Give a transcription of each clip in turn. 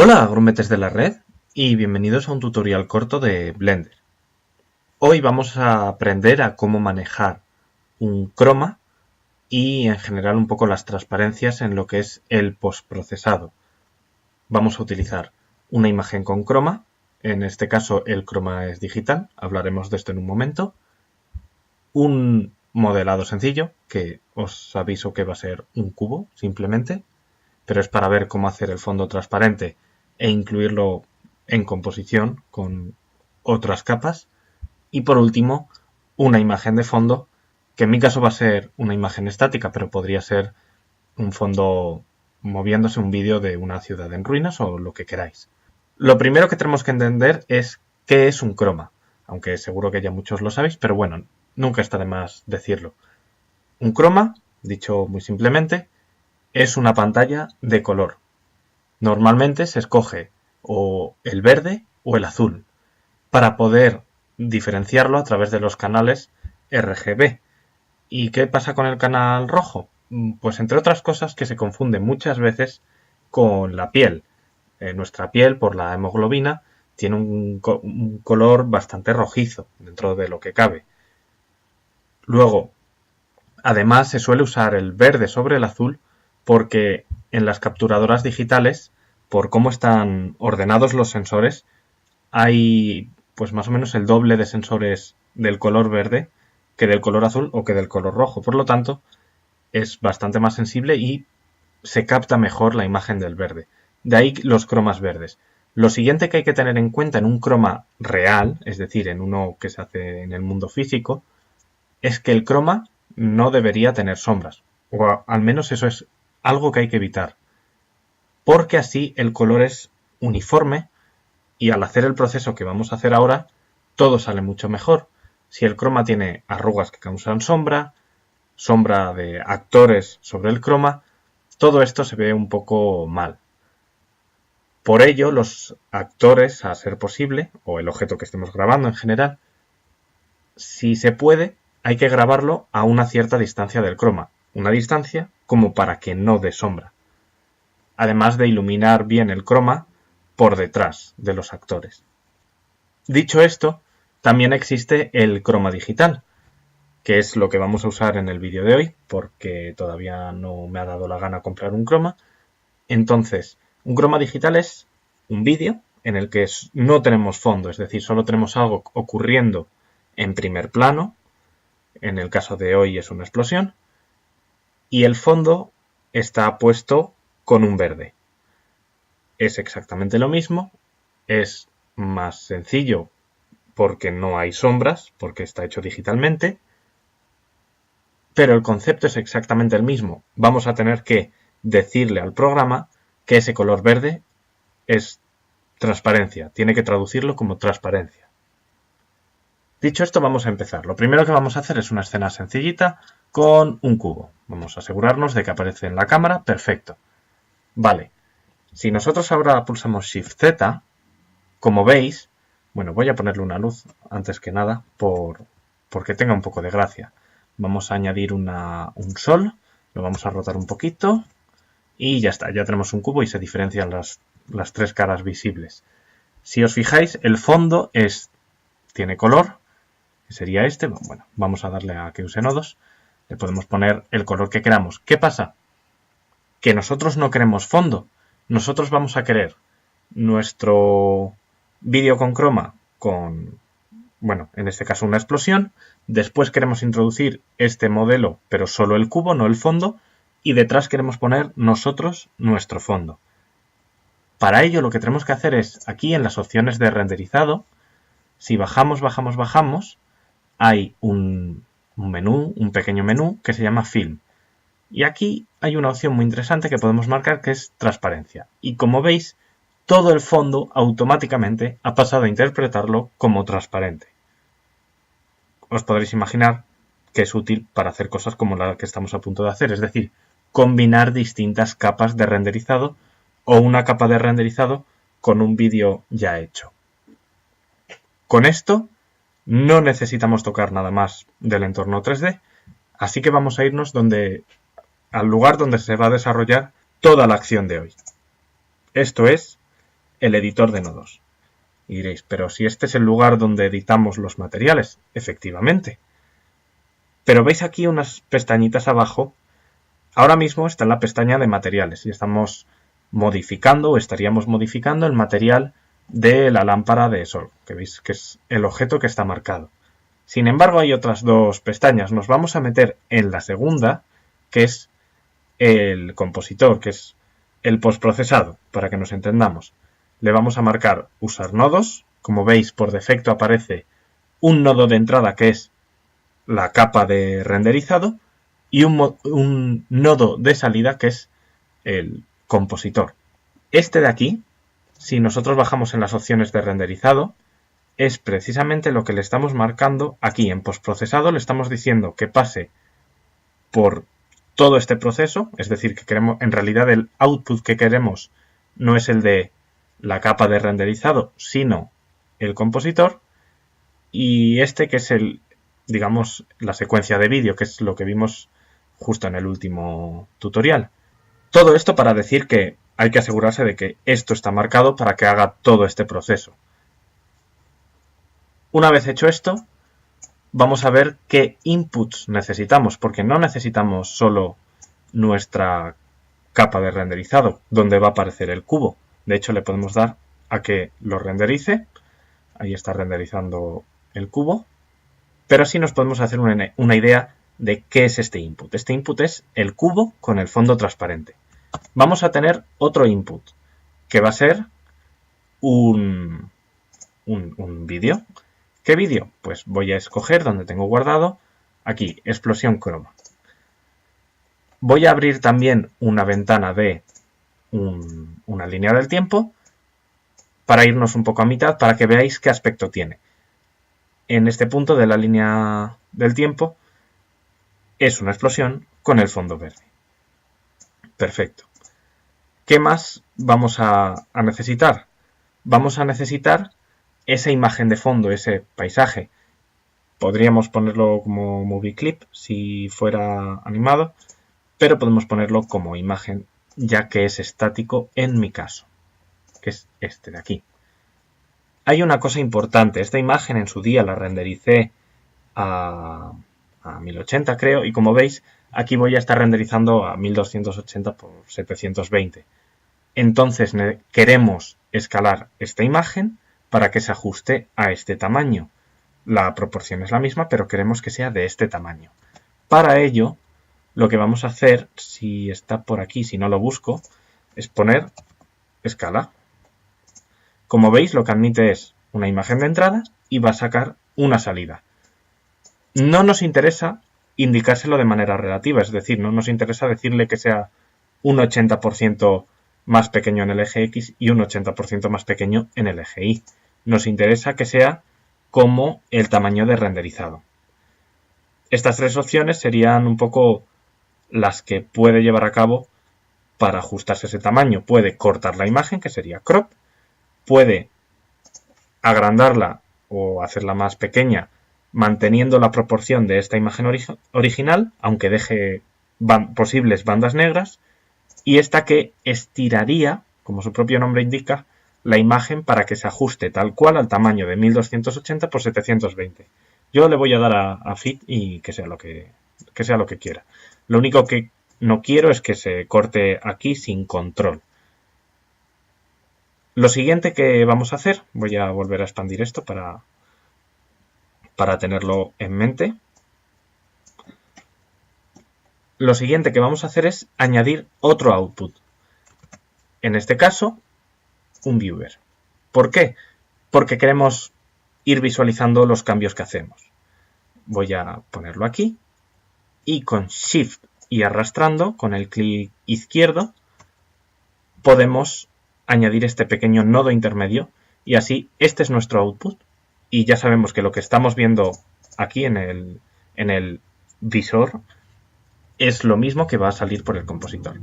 Hola, grumetes de la red, y bienvenidos a un tutorial corto de Blender. Hoy vamos a aprender a cómo manejar un croma y en general un poco las transparencias en lo que es el postprocesado. Vamos a utilizar una imagen con croma, en este caso el croma es digital, hablaremos de esto en un momento. Un modelado sencillo, que os aviso que va a ser un cubo simplemente, pero es para ver cómo hacer el fondo transparente e incluirlo en composición con otras capas. Y por último, una imagen de fondo, que en mi caso va a ser una imagen estática, pero podría ser un fondo moviéndose, un vídeo de una ciudad en ruinas o lo que queráis. Lo primero que tenemos que entender es qué es un croma, aunque seguro que ya muchos lo sabéis, pero bueno, nunca está de más decirlo. Un croma, dicho muy simplemente, es una pantalla de color. Normalmente se escoge o el verde o el azul para poder diferenciarlo a través de los canales RGB. ¿Y qué pasa con el canal rojo? Pues entre otras cosas que se confunde muchas veces con la piel. Nuestra piel, por la hemoglobina, tiene un color bastante rojizo dentro de lo que cabe. Luego, además se suele usar el verde sobre el azul porque en las capturadoras digitales, por cómo están ordenados los sensores, hay pues más o menos el doble de sensores del color verde que del color azul o que del color rojo. Por lo tanto, es bastante más sensible y se capta mejor la imagen del verde. De ahí los cromas verdes. Lo siguiente que hay que tener en cuenta en un croma real, es decir, en uno que se hace en el mundo físico, es que el croma no debería tener sombras. O al menos eso es algo que hay que evitar. Porque así el color es uniforme y al hacer el proceso que vamos a hacer ahora, todo sale mucho mejor. Si el croma tiene arrugas que causan sombra, sombra de actores sobre el croma, todo esto se ve un poco mal. Por ello, los actores, a ser posible, o el objeto que estemos grabando en general, si se puede, hay que grabarlo a una cierta distancia del croma. Una distancia como para que no dé sombra. Además de iluminar bien el croma por detrás de los actores. Dicho esto, también existe el croma digital, que es lo que vamos a usar en el vídeo de hoy, porque todavía no me ha dado la gana comprar un croma. Entonces, un croma digital es un vídeo en el que no tenemos fondo, es decir, solo tenemos algo ocurriendo en primer plano, en el caso de hoy es una explosión, y el fondo está puesto con un verde. Es exactamente lo mismo, es más sencillo porque no hay sombras, porque está hecho digitalmente, pero el concepto es exactamente el mismo. Vamos a tener que decirle al programa que ese color verde es transparencia, tiene que traducirlo como transparencia. Dicho esto, vamos a empezar. Lo primero que vamos a hacer es una escena sencillita con un cubo. Vamos a asegurarnos de que aparece en la cámara. Perfecto. Vale. Si nosotros ahora pulsamos Shift Z, como veis, bueno, voy a ponerle una luz antes que nada porque tenga un poco de gracia. Vamos a añadir un sol, lo vamos a rotar un poquito y ya está, ya tenemos un cubo y se diferencian las tres caras visibles. Si os fijáis, el fondo tiene color, que sería este. Bueno, vamos a darle a que use nodos. Le podemos poner el color que queramos. ¿Qué pasa? Que nosotros no queremos fondo. Nosotros vamos a querer nuestro vídeo con croma con, bueno, en este caso una explosión. Después queremos introducir este modelo, pero solo el cubo, no el fondo. Y detrás queremos poner nosotros nuestro fondo. Para ello lo que tenemos que hacer es, aquí en las opciones de renderizado, si bajamos, hay un menú, un pequeño menú que se llama Film. Y aquí hay una opción muy interesante que podemos marcar que es transparencia. Y como veis, todo el fondo automáticamente ha pasado a interpretarlo como transparente. Os podréis imaginar que es útil para hacer cosas como la que estamos a punto de hacer, es decir, combinar distintas capas de renderizado o una capa de renderizado con un vídeo ya hecho. Con esto no necesitamos tocar nada más del entorno 3D, así que vamos a irnos al lugar donde se va a desarrollar toda la acción de hoy. Esto es el editor de nodos. Y diréis, pero si este es el lugar donde editamos los materiales, efectivamente. Pero veis aquí unas pestañitas abajo. Ahora mismo está en la pestaña de materiales y estamos modificando o estaríamos modificando el material de la lámpara de sol, que veis que es el objeto que está marcado. Sin embargo, hay otras dos pestañas. Nos vamos a meter en la segunda, que es el compositor, que es el postprocesado, para que nos entendamos. Le vamos a marcar usar nodos. Como veis, por defecto aparece un nodo de entrada, que es la capa de renderizado, y un nodo de salida, que es el compositor. Este de aquí, si nosotros bajamos en las opciones de renderizado, es precisamente lo que le estamos marcando aquí en postprocesado. Le estamos diciendo que pase por todo este proceso, es decir, que queremos, en realidad el output que queremos no es el de la capa de renderizado, sino el compositor, y este que es el, digamos, la secuencia de vídeo, que es lo que vimos justo en el último tutorial. Todo esto para decir que hay que asegurarse de que esto está marcado para que haga todo este proceso. Una vez hecho esto, vamos a ver qué inputs necesitamos, porque no necesitamos solo nuestra capa de renderizado, donde va a aparecer el cubo. De hecho, le podemos dar a que lo renderice. Ahí está renderizando el cubo. Pero así nos podemos hacer una idea de qué es este input. Este input es el cubo con el fondo transparente. Vamos a tener otro input, que va a ser un vídeo. ¿Qué vídeo? Pues voy a escoger donde tengo guardado, aquí, explosión croma. Voy a abrir también una ventana de una línea del tiempo para irnos un poco a mitad para que veáis qué aspecto tiene. En este punto de la línea del tiempo es una explosión con el fondo verde. Perfecto. ¿Qué más vamos a necesitar? Vamos a necesitar esa imagen de fondo, ese paisaje. Podríamos ponerlo como movie clip si fuera animado, pero podemos ponerlo como imagen ya que es estático en mi caso, que es este de aquí. Hay una cosa importante, esta imagen en su día la rendericé a 1080 creo, y como veis aquí voy a estar renderizando a 1280 por 720. Entonces queremos escalar esta imagen para que se ajuste a este tamaño. La proporción es la misma, pero queremos que sea de este tamaño. Para ello, lo que vamos a hacer, si está por aquí, si no lo busco, es poner escala. Como veis, lo que admite es una imagen de entrada y va a sacar una salida. No nos interesa indicárselo de manera relativa, es decir, no nos interesa decirle que sea un 80% más pequeño en el eje X y un 80% más pequeño en el eje Y. Nos interesa que sea como el tamaño de renderizado. Estas tres opciones serían un poco las que puede llevar a cabo para ajustarse ese tamaño. Puede cortar la imagen, que sería crop, puede agrandarla o hacerla más pequeña manteniendo la proporción de esta imagen original, aunque deje posibles bandas negras, y esta que estiraría, como su propio nombre indica, la imagen para que se ajuste tal cual al tamaño de 1280 por 720. Yo le voy a dar a fit y que sea lo que quiera. Lo único que no quiero es que se corte aquí sin control. Lo siguiente que vamos a hacer, voy a volver a expandir esto para tenerlo en mente. Lo siguiente que vamos a hacer es añadir otro output. En este caso, un viewer. ¿Por qué? Porque queremos ir visualizando los cambios que hacemos. Voy a ponerlo aquí y con Shift y arrastrando con el clic izquierdo podemos añadir este pequeño nodo intermedio y así este es nuestro output. Y ya sabemos que lo que estamos viendo aquí en el visor es lo mismo que va a salir por el compositor.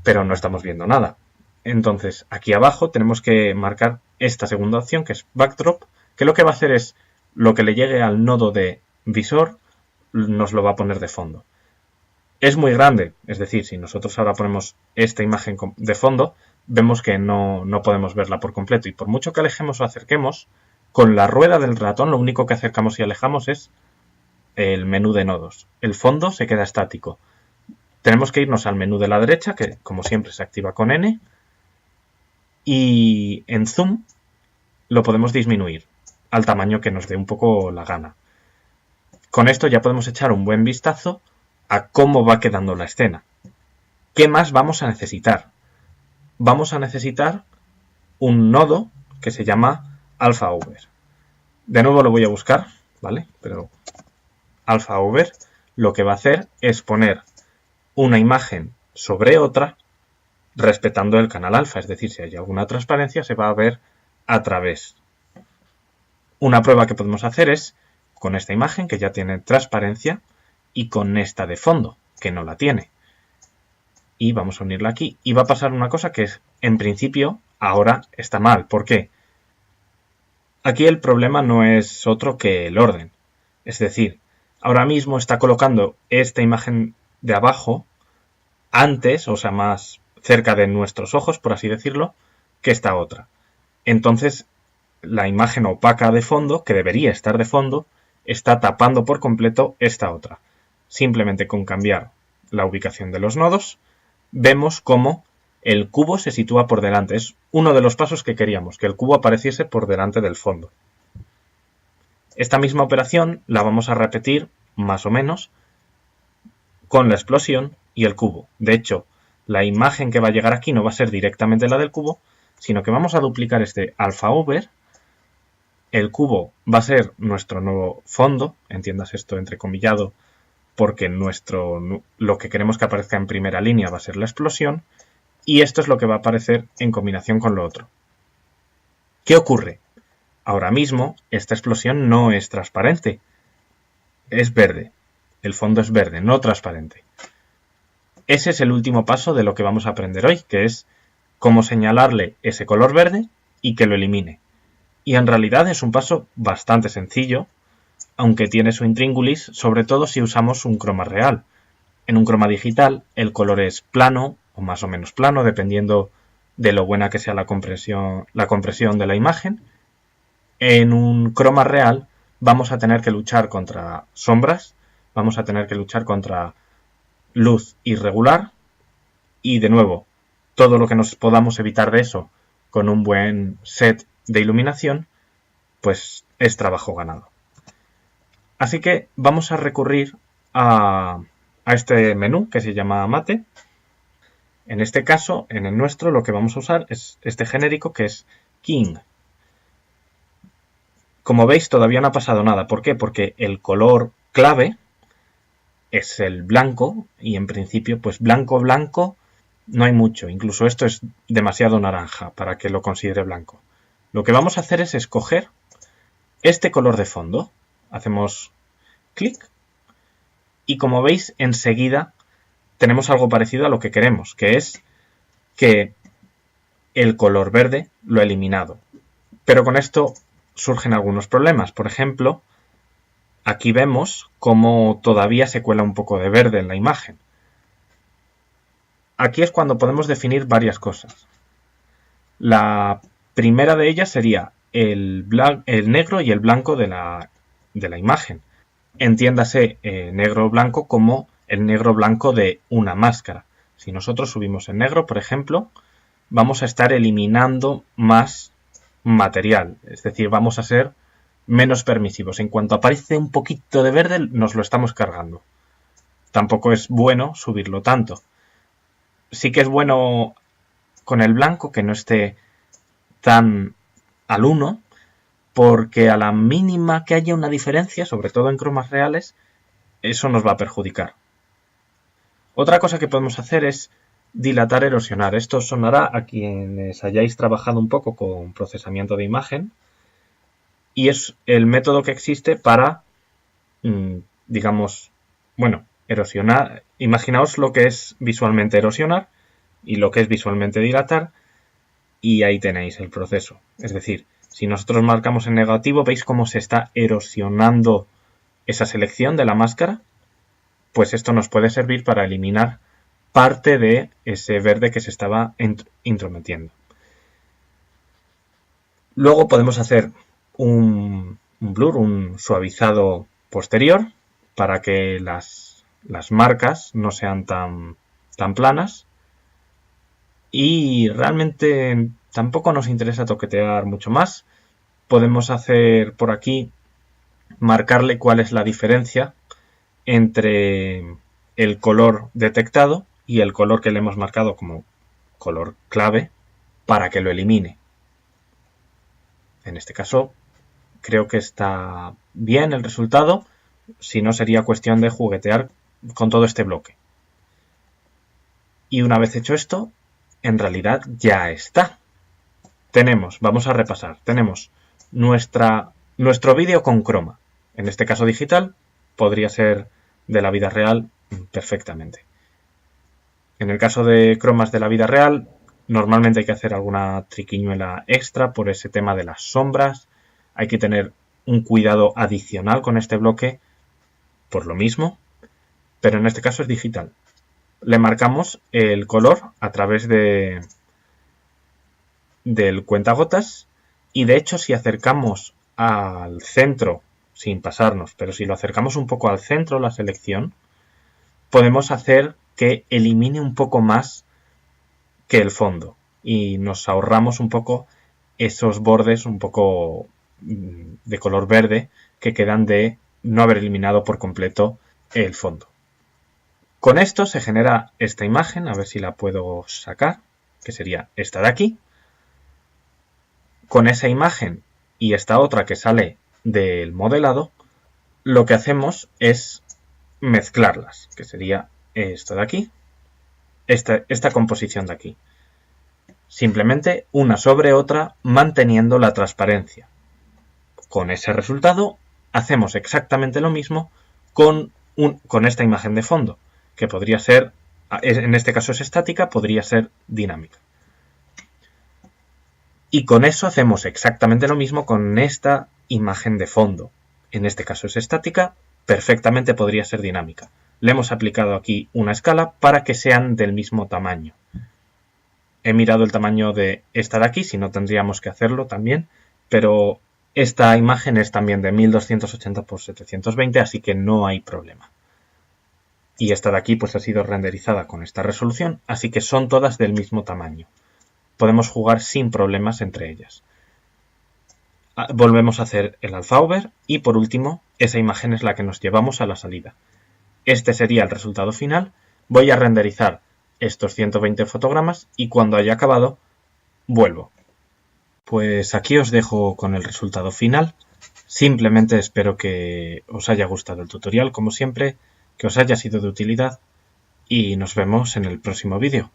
Pero no estamos viendo nada. Entonces, aquí abajo tenemos que marcar esta segunda opción, que es Backdrop, que lo que va a hacer es lo que le llegue al nodo de visor, nos lo va a poner de fondo. Es muy grande, es decir, si nosotros ahora ponemos esta imagen de fondo, vemos que no podemos verla por completo. Y por mucho que alejemos o acerquemos, con la rueda del ratón lo único que acercamos y alejamos es el menú de nodos. El fondo se queda estático. Tenemos que irnos al menú de la derecha, que como siempre se activa con N, y en zoom lo podemos disminuir al tamaño que nos dé un poco la gana. Con esto ya podemos echar un buen vistazo a cómo va quedando la escena. ¿Qué más vamos a necesitar? Vamos a necesitar un nodo que se llama AlphaOver. De nuevo lo voy a buscar, ¿vale? Pero AlphaOver lo que va a hacer es poner una imagen sobre otra respetando el canal alfa, es decir, si hay alguna transparencia se va a ver a través. Una prueba que podemos hacer es con esta imagen que ya tiene transparencia y con esta de fondo que no la tiene. Y vamos a unirla aquí y va a pasar una cosa que es, en principio ahora está mal. ¿Por qué? Aquí el problema no es otro que el orden. Es decir, ahora mismo está colocando esta imagen de abajo antes, o sea, más cerca de nuestros ojos, por así decirlo, que esta otra. Entonces, la imagen opaca de fondo, que debería estar de fondo, está tapando por completo esta otra. Simplemente con cambiar la ubicación de los nodos, vemos cómo el cubo se sitúa por delante. Es uno de los pasos que queríamos, que el cubo apareciese por delante del fondo. Esta misma operación la vamos a repetir, más o menos, con la explosión y el cubo. De hecho, la imagen que va a llegar aquí no va a ser directamente la del cubo, sino que vamos a duplicar este AlphaOver. El cubo va a ser nuestro nuevo fondo, entiendas esto entrecomillado, porque lo que queremos que aparezca en primera línea va a ser la explosión, y esto es lo que va a aparecer en combinación con lo otro. ¿Qué ocurre? Ahora mismo esta explosión no es transparente, es verde. El fondo es verde, no transparente. Ese es el último paso de lo que vamos a aprender hoy, que es cómo señalarle ese color verde y que lo elimine. Y en realidad es un paso bastante sencillo, aunque tiene su intríngulis, sobre todo si usamos un croma real. En un croma digital el color es plano o más o menos plano, dependiendo de lo buena que sea la compresión de la imagen. En un croma real vamos a tener que luchar contra sombras, vamos a tener que luchar contra luz irregular y, de nuevo, todo lo que nos podamos evitar de eso con un buen set de iluminación, pues es trabajo ganado. Así que vamos a recurrir a este menú que se llama Mate. En este caso, en el nuestro, lo que vamos a usar es este genérico que es King. Como veis, todavía no ha pasado nada. ¿Por qué? Porque el color clave es el blanco y en principio, pues blanco no hay mucho. Incluso esto es demasiado naranja para que lo considere blanco. Lo que vamos a hacer es escoger este color de fondo. Hacemos clic y como veis enseguida tenemos algo parecido a lo que queremos, que es que el color verde lo he eliminado. Pero con esto surgen algunos problemas. Por ejemplo, aquí vemos cómo todavía se cuela un poco de verde en la imagen. Aquí es cuando podemos definir varias cosas. La primera de ellas sería el negro y el blanco de la imagen. Entiéndase negro o blanco como el negro blanco de una máscara. Si nosotros subimos en negro, por ejemplo, vamos a estar eliminando más material. Es decir, vamos a ser menos permisivos. En cuanto aparece un poquito de verde, nos lo estamos cargando. Tampoco es bueno subirlo tanto. Sí que es bueno con el blanco que no esté tan al 1, porque a la mínima que haya una diferencia, sobre todo en cromas reales, eso nos va a perjudicar. Otra cosa que podemos hacer es dilatar, erosionar. Esto sonará a quienes hayáis trabajado un poco con procesamiento de imagen y es el método que existe para, digamos, bueno, erosionar. Imaginaos lo que es visualmente erosionar y lo que es visualmente dilatar y ahí tenéis el proceso. Es decir, si nosotros marcamos en negativo, ¿veis cómo se está erosionando esa selección de la máscara? Pues esto nos puede servir para eliminar parte de ese verde que se estaba intrometiendo. Luego podemos hacer un blur, un suavizado posterior, para que las marcas no sean tan planas. Y realmente tampoco nos interesa toquetear mucho más. Podemos hacer por aquí, marcarle cuál es la diferencia entre el color detectado y el color que le hemos marcado como color clave para que lo elimine. En este caso creo que está bien el resultado, si no sería cuestión de juguetear con todo este bloque. Y una vez hecho esto, en realidad ya está. Vamos a repasar, tenemos nuestro vídeo con croma. En este caso digital, podría ser de la vida real perfectamente. En el caso de cromas de la vida real, normalmente hay que hacer alguna triquiñuela extra por ese tema de las sombras. Hay que tener un cuidado adicional con este bloque por lo mismo, pero en este caso es digital. Le marcamos el color a través del cuentagotas y de hecho si acercamos al centro, sin pasarnos, pero si lo acercamos un poco al centro la selección, podemos hacer que elimine un poco más que el fondo y nos ahorramos un poco esos bordes un poco de color verde que quedan de no haber eliminado por completo el fondo. Con esto se genera esta imagen, a ver si la puedo sacar, que sería esta de aquí. Con esa imagen y esta otra que sale del modelado, lo que hacemos es mezclarlas, que sería esto de aquí, esta composición de aquí. Simplemente una sobre otra manteniendo la transparencia. Con ese resultado hacemos exactamente lo mismo con esta imagen de fondo, que podría ser, en este caso es estática, podría ser dinámica. Y con eso hacemos exactamente lo mismo con esta imagen de fondo. En este caso es estática, perfectamente podría ser dinámica. Le hemos aplicado aquí una escala para que sean del mismo tamaño. He mirado el tamaño de esta de aquí, si no tendríamos que hacerlo también, pero esta imagen es también de 1280 x 720, así que no hay problema. Y esta de aquí pues ha sido renderizada con esta resolución, así que son todas del mismo tamaño. Podemos jugar sin problemas entre ellas. Volvemos a hacer el alpha over y por último esa imagen es la que nos llevamos a la salida. Este sería el resultado final. Voy a renderizar estos 120 fotogramas y cuando haya acabado vuelvo. Pues aquí os dejo con el resultado final. Simplemente espero que os haya gustado el tutorial como siempre, que os haya sido de utilidad y nos vemos en el próximo vídeo.